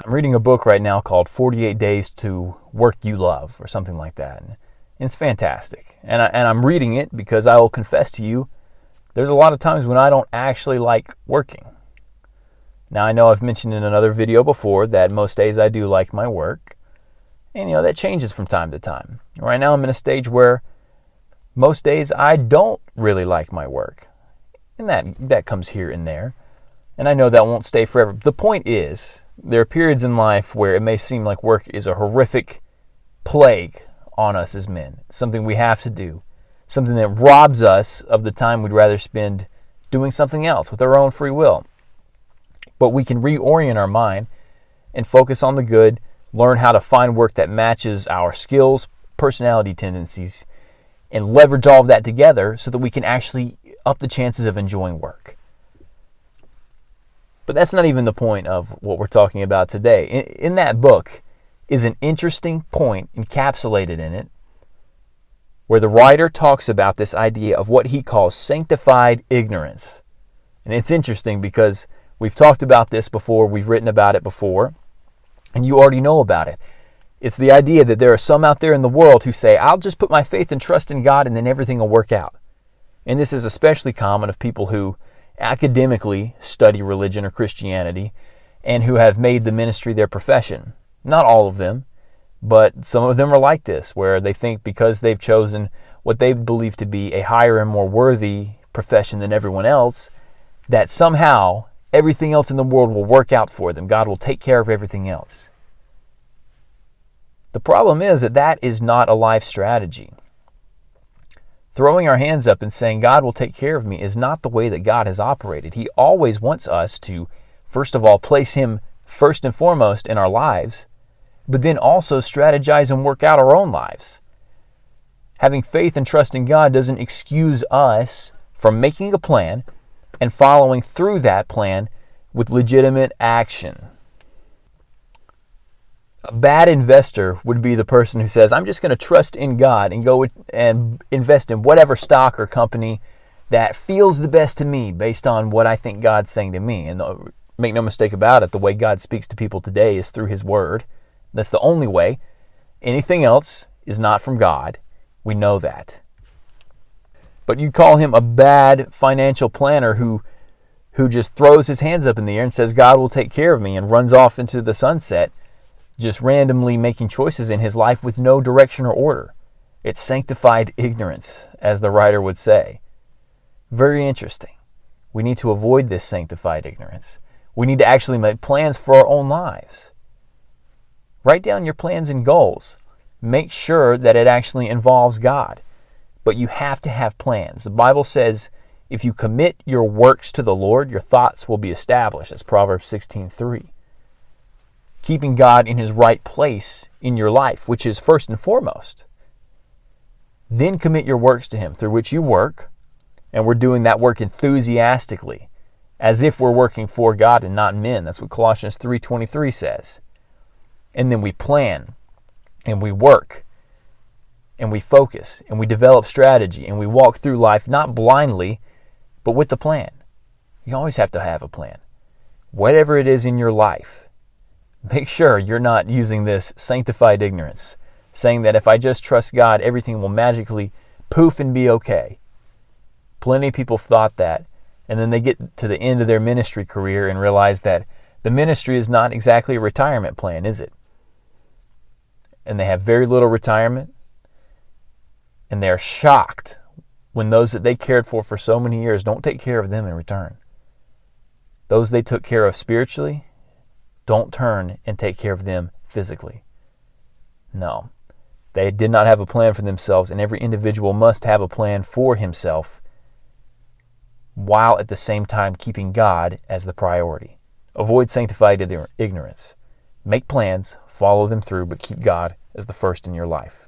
I'm reading a book right now called 48 Days to Work You Love or something like that. And it's fantastic. And I'm reading it because I will confess to you, there's a lot of times when I don't actually like working. Now, I know I've mentioned in another video before that most days I do like my work. And, that changes from time to time. Right now I'm in a stage where most days I don't really like my work. And that comes here and there. And I know that won't stay forever. The point is, there are periods in life where it may seem like work is a horrific plague on us as men. Something we have to do. Something that robs us of the time we'd rather spend doing something else with our own free will. But we can reorient our mind and focus on the good, learn how to find work that matches our skills, personality tendencies, and leverage all of that together so that we can actually up the chances of enjoying work. But that's not even the point of what we're talking about today. In that book is an interesting point encapsulated in it where the writer talks about this idea of what he calls sanctified ignorance. And it's interesting because we've talked about this before, we've written about it before, and you already know about it. It's the idea that there are some out there in the world who say, I'll just put my faith and trust in God and then everything will work out. And this is especially common of people who academically study religion or Christianity and who have made the ministry their profession. Not all of them, but some of them are like this, where they think because they've chosen what they believe to be a higher and more worthy profession than everyone else, that somehow everything else in the world will work out for them. God will take care of everything else. The problem is that is not a life strategy. Throwing our hands up and saying God will take care of me is not the way that God has operated. He always wants us to, first of all, place Him first and foremost in our lives, but then also strategize and work out our own lives. Having faith and trust in God doesn't excuse us from making a plan and following through that plan with legitimate action. A bad investor would be the person who says, I'm just going to trust in God and go and invest in whatever stock or company that feels the best to me based on what I think God's saying to me. And make no mistake about it, the way God speaks to people today is through His Word. That's the only way. Anything else is not from God. We know that. But you call him a bad financial planner who just throws his hands up in the air and says, God will take care of me, and runs off into the sunset, just randomly making choices in his life with no direction or order. It's sanctified ignorance, as the writer would say. Very interesting. We need to avoid this sanctified ignorance. We need to actually make plans for our own lives. Write down your plans and goals. Make sure that it actually involves God. But you have to have plans. The Bible says, if you commit your works to the Lord, your thoughts will be established. That's Proverbs 16:3. Keeping God in His right place in your life, which is first and foremost. Then commit your works to Him, through which you work, and we're doing that work enthusiastically, as if we're working for God and not men. That's what Colossians 3:23 says. And then we plan, and we work, and we focus, and we develop strategy, and we walk through life not blindly, but with the plan. You always have to have a plan. Whatever it is in your life, make sure you're not using this sanctified ignorance, saying that if I just trust God, everything will magically poof and be okay. Plenty of people thought that, and then they get to the end of their ministry career and realize that the ministry is not exactly a retirement plan, is it? And they have very little retirement, and they're shocked when those that they cared for so many years don't take care of them in return. Those they took care of spiritually don't turn and take care of them physically. No, they did not have a plan for themselves, and every individual must have a plan for himself while at the same time keeping God as the priority. Avoid sanctified ignorance. Make plans, follow them through, but keep God as the first in your life.